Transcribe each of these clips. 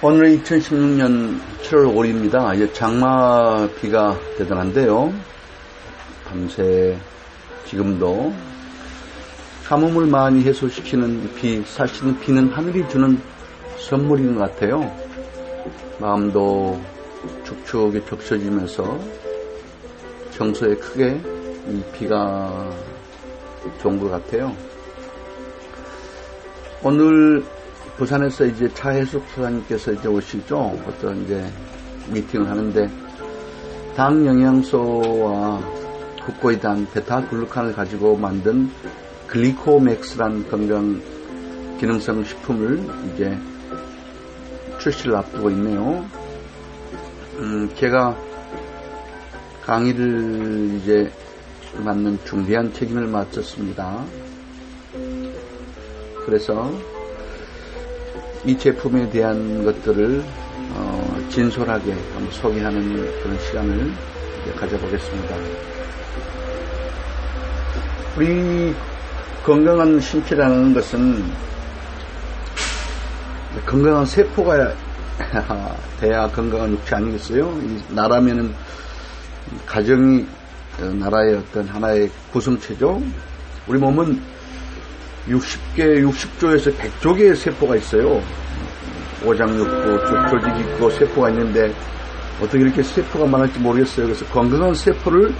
오늘은 2016년 7월 5일입니다. 이제 장마비가 대단한데요. 밤새 지금도 가뭄을 많이 해소시키는 비, 사실은 비는 하늘이 주는 선물인 것 같아요. 마음도 축축이 적셔지면서 정서에 크게 이 비가 좋은 것 같아요. 오늘 부산에서 이제 차혜숙 소장님께서 이제 오시죠. 어떤 이제 미팅을 하는데 당 영양소와 국고의 당 베타글루칸을 가지고 만든 글리코맥스란 건강 기능성 식품을 이제 출시를 앞두고 있네요. 제가 강의를 이제 맡는 중대한 책임을 맡았습니다. 그래서 이 제품에 대한 것들을 진솔하게 한번 소개하는 그런 시간을 이제 가져보겠습니다. 우리 건강한 신체라는 것은 건강한 세포가 돼야 건강한 육체 아니겠어요? 나라면은 가정이 나라의 어떤 하나의 구성체죠. 우리 몸은 60조에서 100조 개의 세포가 있어요. 오장육부, 조직이 있고 세포가 있는데 어떻게 이렇게 세포가 많을지 모르겠어요. 그래서 건강한 세포를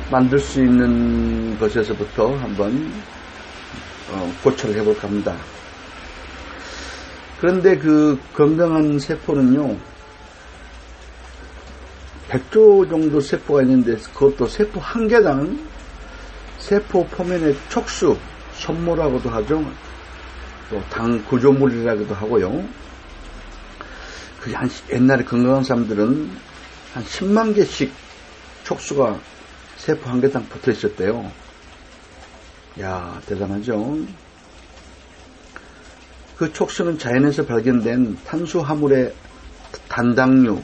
만들 수 있는 것에서부터 한번 고찰을 해볼까 합니다. 그런데 그 건강한 세포는요, 100조 정도 세포가 있는데 그것도 세포 한 개당 세포 표면의 촉수, 섬모라고도 하죠. 또 당 구조물이라고도 하고요. 그게 옛날에 건강한 사람들은 한 10만 개씩 촉수가 세포 한 개당 붙어 있었대요. 야, 대단하죠. 그 촉수는 자연에서 발견된 탄수화물의 단당류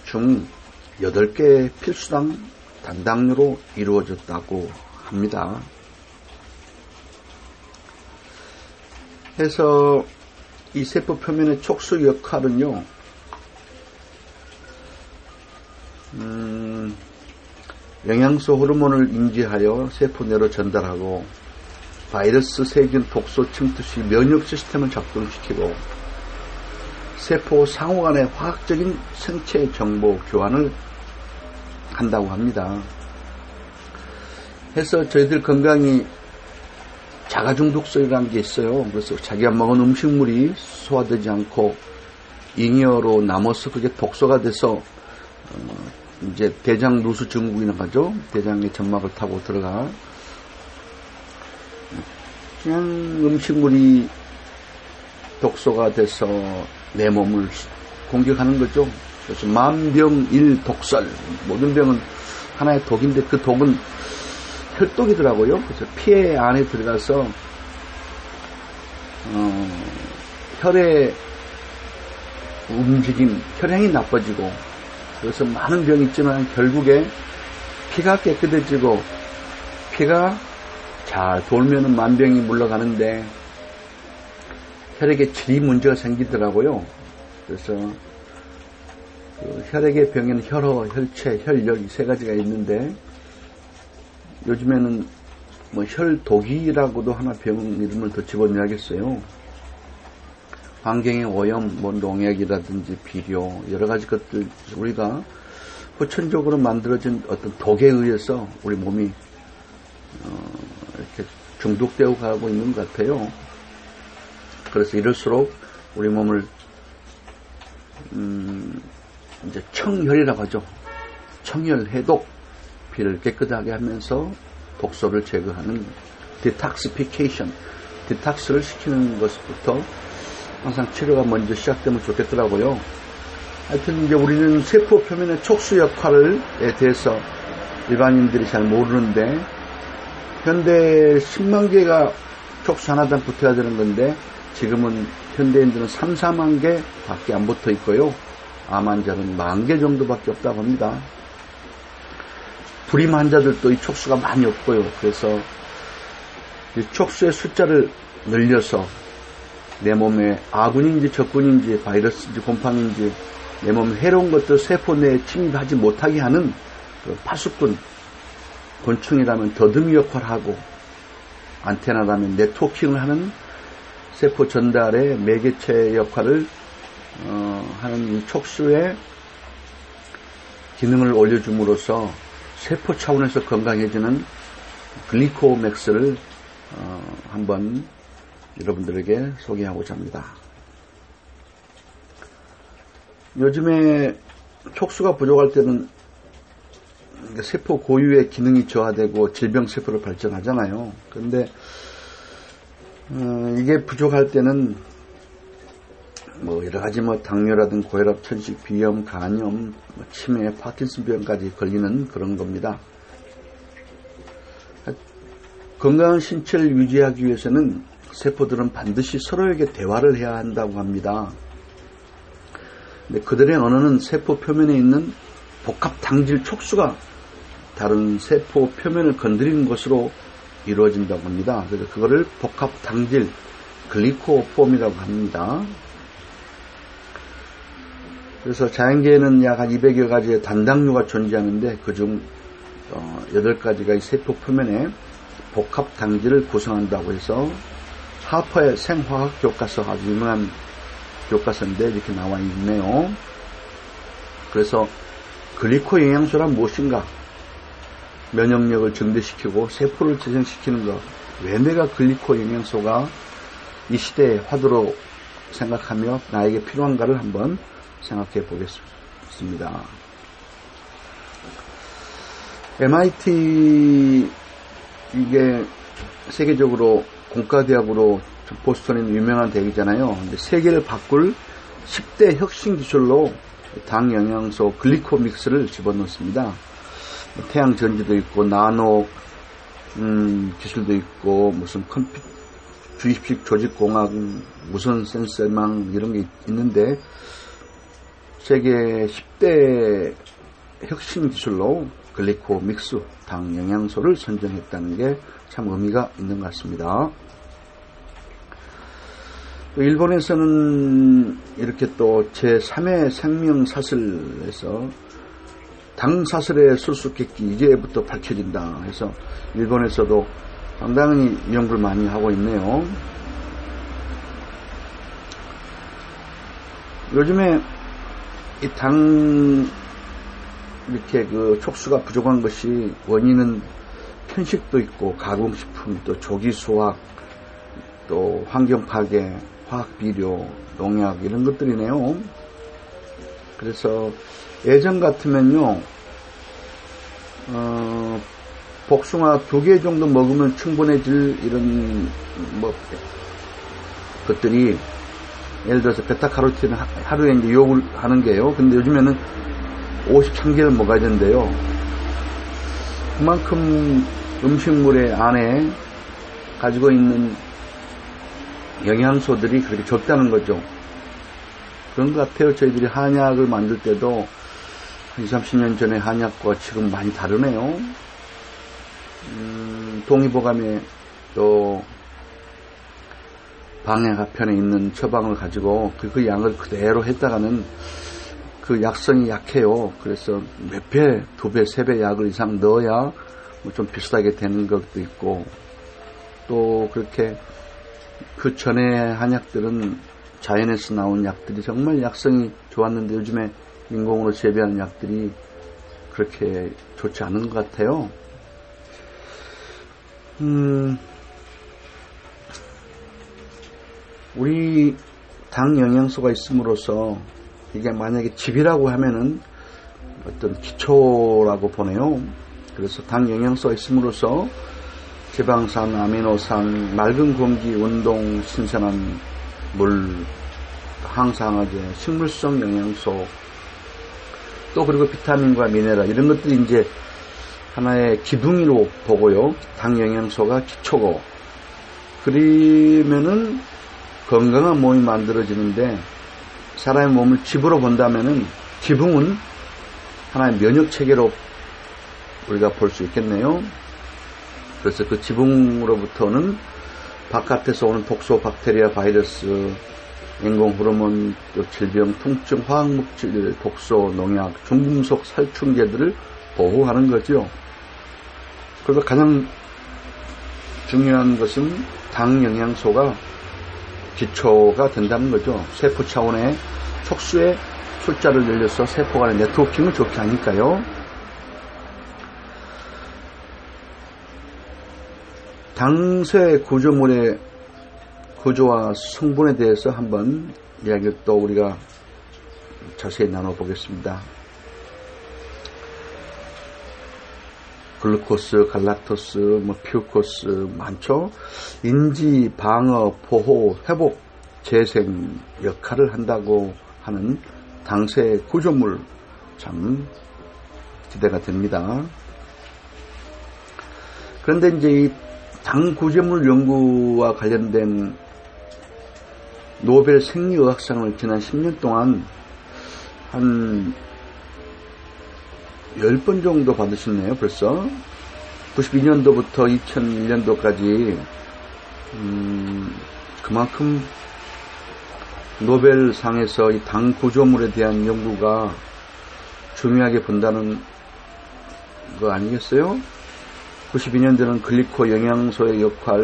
중 8개의 필수당 단당류로 이루어졌다고 합니다. 그래서 이 세포 표면의 촉수 역할은요, 영양소 호르몬을 인지하여 세포 내로 전달하고 바이러스, 세균, 독소 침투 시 면역 시스템을 작동시키고 세포 상호 간의 화학적인 생체 정보 교환을 한다고 합니다. 그래서 저희들 건강이 자가중독성이라는 게 있어요. 그래서 자기가 먹은 음식물이 소화되지 않고 잉여로 남아서 그게 독소가 돼서 이제 대장 누수 증후군이라고 하죠. 대장의 점막을 타고 들어가. 그냥 음식물이 독소가 돼서 내 몸을 공격하는 거죠. 그래서 만병일독설. 모든 병은 하나의 독인데 그 독은 혈독이더라고요. 그래서 폐 안에 들어가서 혈의 움직임, 혈행이 나빠지고 그래서 많은 병이 있지만 결국에 피가 깨끗해지고 피가 잘 돌면은 만병이 물러가는데 혈액에 질이 문제가 생기더라고요. 그래서 그 혈액의 병에는 혈허, 혈체, 혈열 이 세 가지가 있는데 요즘에는 뭐 혈독이라고도 하나 병 이름을 더 집어넣어야겠어요. 환경의 오염, 뭐 농약이라든지 비료 여러 가지 것들 우리가 후천적으로 만들어진 어떤 독에 의해서 우리 몸이 이렇게 중독되어 가고 있는 것 같아요. 그래서 이럴수록 우리 몸을 이제 청혈이라고 하죠. 청혈, 해독, 피를 깨끗하게 하면서 독소를 제거하는 디톡시피케이션, 디톡스를 시키는 것부터 항상 치료가 먼저 시작되면 좋겠더라고요. 하여튼 이제 우리는 세포 표면의 촉수 역할에 대해서 일반인들이 잘 모르는데 현대 10만 개가 촉수 하나당 붙어야 되는 건데 지금은 현대인들은 3, 4만 개 밖에 안 붙어 있고요. 암 환자는 1만 개 정도밖에 없다고 합니다. 불임 환자들도 이 촉수가 많이 없고요. 그래서 이 촉수의 숫자를 늘려서 내 몸에 아군인지 적군인지 바이러스인지 곰팡이인지 내 몸에 해로운 것들 세포 내에 침입하지 못하게 하는 그 파수꾼, 곤충이라면 더듬이 역할을 하고 안테나라면 네트워킹을 하는 세포 전달의 매개체 역할을 하는 이 촉수의 기능을 올려줌으로써 세포 차원에서 건강해지는 글리코맥스를 한번 여러분들에게 소개하고자 합니다. 요즘에 촉수가 부족할 때는 세포 고유의 기능이 저하되고 질병세포를 발전하잖아요. 그런데 이게 부족할 때는 여러가지 당뇨라든 고혈압, 천식, 비염, 간염, 치매, 파킨슨병까지 걸리는 그런 겁니다. 건강한 신체를 유지하기 위해서는 세포들은 반드시 서로에게 대화를 해야 한다고 합니다. 근데 그들의 언어는 세포 표면에 있는 복합 당질 촉수가 다른 세포 표면을 건드리는 것으로 이루어진다고 합니다. 그래서 그거를 복합 당질 글리코폼이라고 합니다. 그래서 자연계에는 약 한 200여 가지의 단당류가 존재하는데 그중 8가지가 이 세포 표면에 복합 당질을 구성한다고 해서 하퍼의 생화학 교과서, 아주 유명한 교과서인데 이렇게 나와 있네요. 그래서 글리코 영양소란 무엇인가? 면역력을 증대시키고 세포를 재생시키는 것. 왜 내가 글리코 영양소가 이 시대의 화두로 생각하며 나에게 필요한가를 한번 생각해 보겠습니다. MIT 이게 세계적으로 공과대학으로 보스턴에 유명한 대학이잖아요. 근데 세계를 바꿀 10대 혁신 기술로 당 영양소 글리코믹스를 집어넣습니다. 태양 전지도 있고 나노 기술도 있고 무슨 주입식 조직공학, 무선 센서망 이런 게 있는데 세계 10대 혁신 기술로 글리코믹스 당 영양소를 선정했다는 게 참 의미가 있는 것 같습니다. 일본에서는 이렇게 또 제3의 생명사슬에서 당사슬의 수수께끼 이제부터 밝혀진다 해서 일본에서도 상당히 연구를 많이 하고 있네요. 요즘에 이 당 이렇게 그 촉수가 부족한 것이 원인은 편식도 있고 가공식품, 또 조기수확, 또 환경파괴, 화학비료, 농약 이런 것들이네요. 그래서 예전 같으면요, 복숭아 2개 정도 먹으면 충분해질 이런 것들이 예를 들어서 베타카로틴 하루에 이제 욕을 하는 게요. 근데 요즘에는 53개를 먹어야 된대요. 그만큼 음식물의 안에 가지고 있는 영양소들이 그렇게 적다는 거죠. 그런 것 같아요. 저희들이 한약을 만들 때도 한 20, 30년 전에 한약과 지금 많이 다르네요. 동의보감에 또 방해가편에 있는 처방을 가지고 그 양을 그대로 했다가는 그 약성이 약해요. 그래서 몇 배, 2배, 3배 약을 이상 넣어야 뭐 좀 비슷하게 되는 것도 있고, 또 그렇게 그 전에 한약들은 자연에서 나온 약들이 정말 약성이 좋았는데 요즘에 인공으로 재배하는 약들이 그렇게 좋지 않은 것 같아요. 우리 당 영양소가 있음으로써 이게 만약에 집이라고 하면은 어떤 기초라고 보네요. 그래서 당 영양소가 있음으로써 지방산, 아미노산, 맑은 공기, 운동, 신선한 물, 항산화제, 식물성 영양소, 또 그리고 비타민과 미네랄 이런 것들이 이제 하나의 기둥으로 보고요. 당 영양소가 기초고, 그러면은 건강한 몸이 만들어지는데, 사람의 몸을 집으로 본다면은 지붕은 하나의 면역 체계로 우리가 볼 수 있겠네요. 그래서 그 지붕으로부터는 바깥에서 오는 독소, 박테리아, 바이러스, 인공 호르몬, 질병, 통증, 화학물질, 독소, 농약, 중금속, 살충제들을 보호하는 거죠. 그래서 가장 중요한 것은 당 영양소가 기초가 된다는 거죠. 세포 차원의 촉수의 숫자를 늘려서 세포 간의 네트워킹을 좋게 하니까요. 당쇠 구조물의 구조와 성분에 대해서 한번 이야기를 또 우리가 자세히 나눠보겠습니다. 글루코스, 갈락토스, 퓨코스 많죠. 인지, 방어, 보호, 회복, 재생 역할을 한다고 하는 당쇠 구조물 참 기대가 됩니다. 그런데 이제 이 당 구조물 연구와 관련된 노벨 생리의학상을 지난 10년 동안 한 10번 정도 받으셨네요, 벌써. 92년도부터 2001년도까지, 그만큼 노벨상에서 이 당 구조물에 대한 연구가 중요하게 본다는 거 아니겠어요? 92년도는 글리코 영양소의 역할,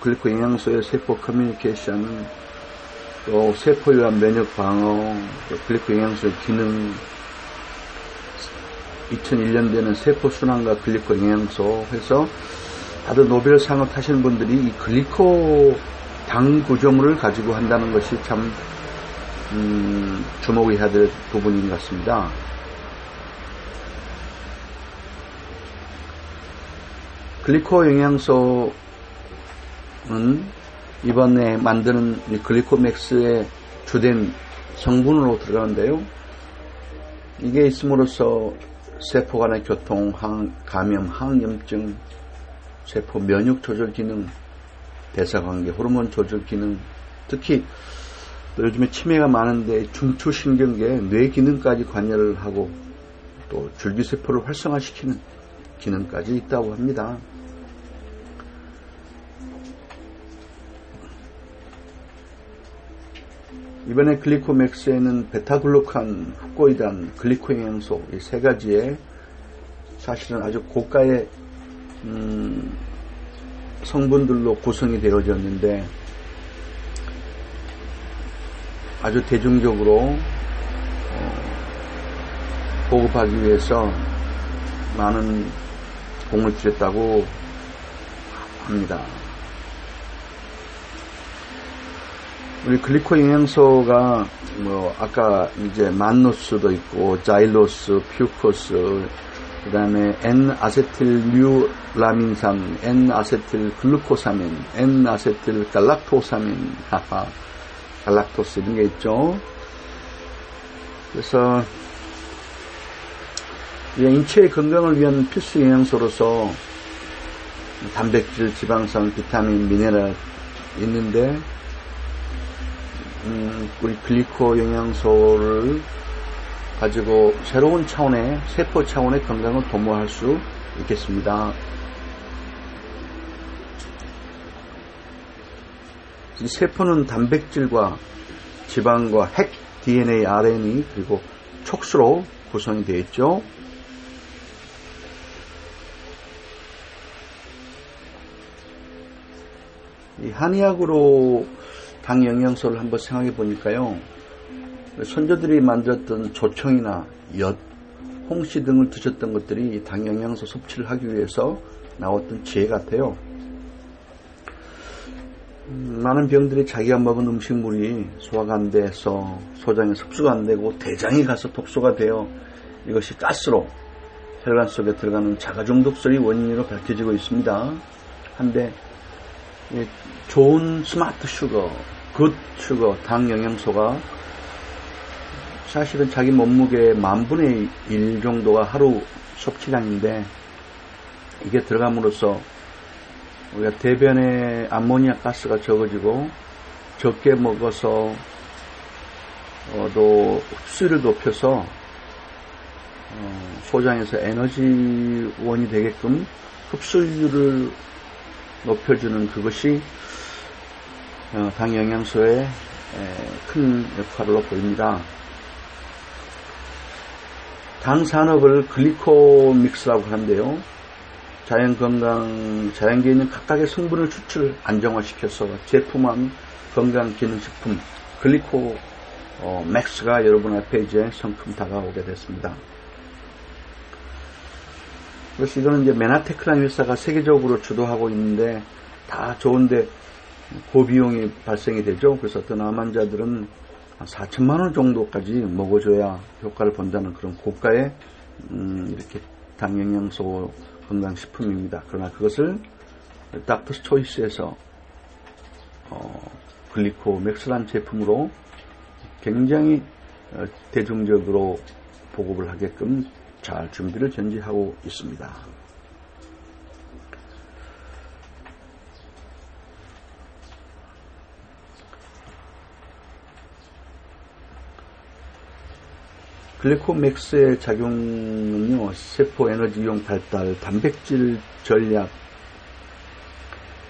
글리코 영양소의 세포 커뮤니케이션, 또 세포에 의한 면역 방어, 또 글리코 영양소의 기능, 2001년도에는 세포 순환과 글리코 영양소 해서 다들 노벨상을 타시는 분들이 이 글리코 당 구조물을 가지고 한다는 것이 참 주목을 해야 될 부분인 것 같습니다. 글리코 영양소는 이번에 만드는 이 글리코맥스의 주된 성분으로 들어가는데요. 이게 있음으로써 세포 간의 교통, 감염, 항염증, 세포 면역 조절 기능, 대사관계, 호르몬 조절 기능, 특히 또 요즘에 치매가 많은데 중추신경계, 뇌 기능까지 관여를 하고 또 줄기세포를 활성화시키는 기능까지 있다고 합니다. 이번에 글리코맥스에는 베타글루칸, 흑고이단, 글리코 영양소 이 세 가지의 사실은 아주 고가의 성분들로 구성이 되어졌는데 아주 대중적으로 보급하기 위해서 많은 공을 들였다고 합니다. 우리 글리코 영양소가 아까 이제 만노스도 있고 자일로스, 퓨코스, 그 다음에 N-아세틸류라민산, N-아세틸글루코사민, N-아세틸갈락토사민, 갈락토스 이런 게 있죠. 그래서 인체의 건강을 위한 필수 영양소로서 단백질, 지방산, 비타민, 미네랄 있는데 우리 글리코 영양소를 가지고 새로운 차원의 세포 차원의 건강을 도모할 수 있겠습니다. 이 세포는 단백질과 지방과 핵, DNA, RNA 그리고 촉수로 구성이 되어 있죠. 이 한의학으로 당 영양소를 한번 생각해 보니까요. 선조들이 만들었던 조청이나 엿, 홍시 등을 드셨던 것들이 당 영양소 섭취를 하기 위해서 나왔던 지혜 같아요. 많은 병들이 자기가 먹은 음식물이 소화가 안 돼서 소장에 흡수가 안 되고 대장에 가서 독소가 되어 이것이 가스로 혈관 속에 들어가는 자가중독설이 원인으로 밝혀지고 있습니다. 한데 좋은 스마트 슈거, 굿 슈거, 당 영양소가 사실은 자기 몸무게의 10,000분의 1 정도가 하루 섭취량인데 이게 들어감으로써 우리가 대변에 암모니아 가스가 적어지고 적게 먹어서 또 흡수율을 높여서 소장에서 에너지원이 되게끔 흡수율을 높여주는 그것이 당 영양소의 큰 역할로 보입니다. 당 산업을 글리코믹스라고 하는데요. 자연계에 있는 각각의 성분을 추출, 안정화시켜서 제품한 건강기능식품 글리코맥스가 여러분 앞에 이제 성큼 다가오게 됐습니다. 그래서 이거는 이제 메나테크라는 회사가 세계적으로 주도하고 있는데 다 좋은데 고비용이 발생이 되죠. 그래서 어떤 암 환자들은 4천만 원 정도까지 먹어줘야 효과를 본다는 그런 고가의 이렇게 당영양소 건강식품입니다. 그러나 그것을 닥터스 초이스에서 글리코맥스라는 제품으로 굉장히 대중적으로 보급을 하게끔 잘 준비를 전제하고 있습니다. 글리코맥스의 작용은요, 세포 에너지 이용 발달, 단백질 전략,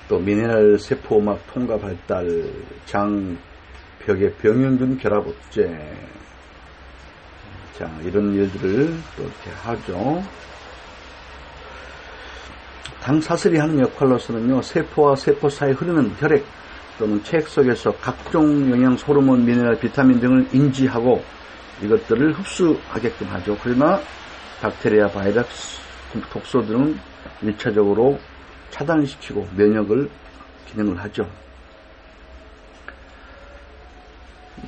또 미네랄 세포막 통과 발달, 장 벽의 병형균 결합업체, 자, 이런 일들을 또 이렇게 하죠. 당사슬이 하는 역할로서는요, 세포와 세포 사이에 흐르는 혈액 또는 체액 속에서 각종 영양소, 호르몬, 미네랄, 비타민 등을 인지하고 이것들을 흡수하게끔 하죠. 그러나 박테리아, 바이러스, 독소 등은 1차적으로 차단시키고 면역을 기능을 하죠.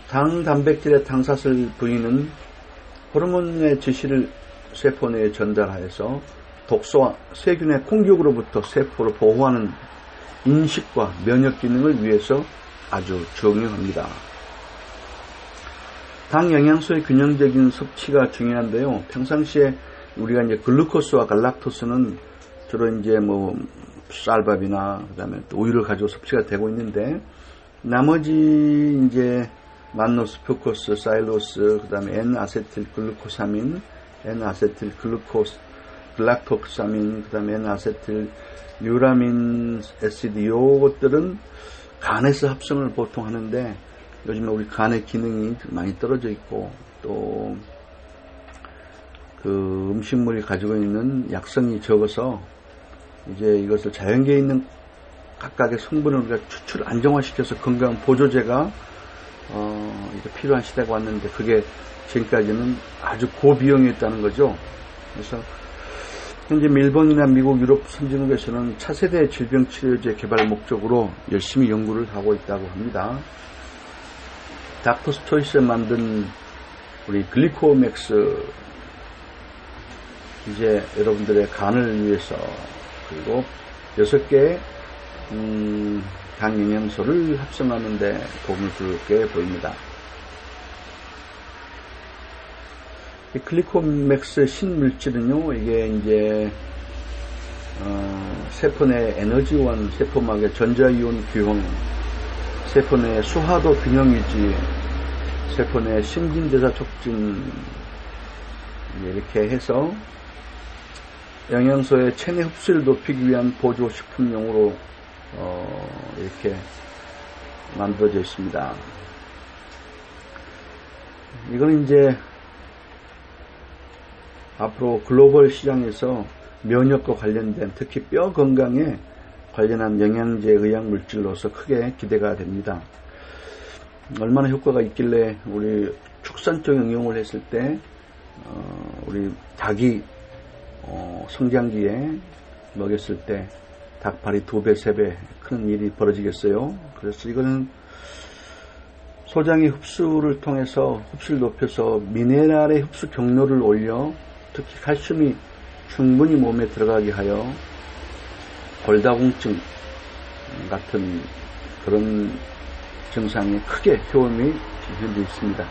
당 단백질의 당사슬 부위는 호르몬의 지시를 세포 내에 전달하여서 독소와 세균의 공격으로부터 세포를 보호하는 인식과 면역 기능을 위해서 아주 중요합니다. 당 영양소의 균형적인 섭취가 중요한데요. 평상시에 우리가 이제 글루코스와 갈락토스는 주로 이제 뭐 쌀밥이나 그다음에 또 우유를 가지고 섭취가 되고 있는데 나머지 이제 만노스, 퓨코스, 사일로스, 그다음에 N-아세틸 글루코사민, N-아세틸 글락토사민, 그다음에 N-아세틸 유라민 애시드 요것들은 간에서 합성을 보통 하는데 요즘에 우리 간의 기능이 많이 떨어져 있고 또 그 음식물이 가지고 있는 약성이 적어서 이제 이것을 자연계에 있는 각각의 성분을 우리가 추출 안정화시켜서 건강 보조제가 이제 필요한 시대가 왔는데 그게 지금까지는 아주 고비용이었다는 거죠. 그래서 현재 일본이나 미국, 유럽 선진국에서는 차세대 질병치료제 개발 목적으로 열심히 연구를 하고 있다고 합니다. 닥터스 초이스에 만든 우리 글리코맥스 이제 여러분들의 간을 위해서 그리고 6개의 당 영양소를 합성하는 데 도움을 줄게 보입니다. 이 글리코맥스 신물질은요, 이게 이제 세포 내 에너지원, 세포막의 전자이온 균형, 세포 내 수화도 균형 유지, 세포 내 신진대사 촉진 이렇게 해서 영양소의 체내 흡수를 높이기 위한 보조식품용으로 이렇게 만들어져 있습니다. 이건 이제 앞으로 글로벌 시장에서 면역과 관련된 특히 뼈 건강에 관련한 영양제, 의약물질로서 크게 기대가 됩니다. 얼마나 효과가 있길래 우리 축산적 응용을 했을 때 우리 닭이 성장기에 먹였을 때 닭발이 2배, 3배 큰 일이 벌어지겠어요. 그래서 이거는 소장의 흡수를 통해서 흡수를 높여서 미네랄의 흡수 경로를 올려 특히 칼슘이 충분히 몸에 들어가게 하여 골다공증 같은 그런 증상에 크게 효험이 현재 있습니다.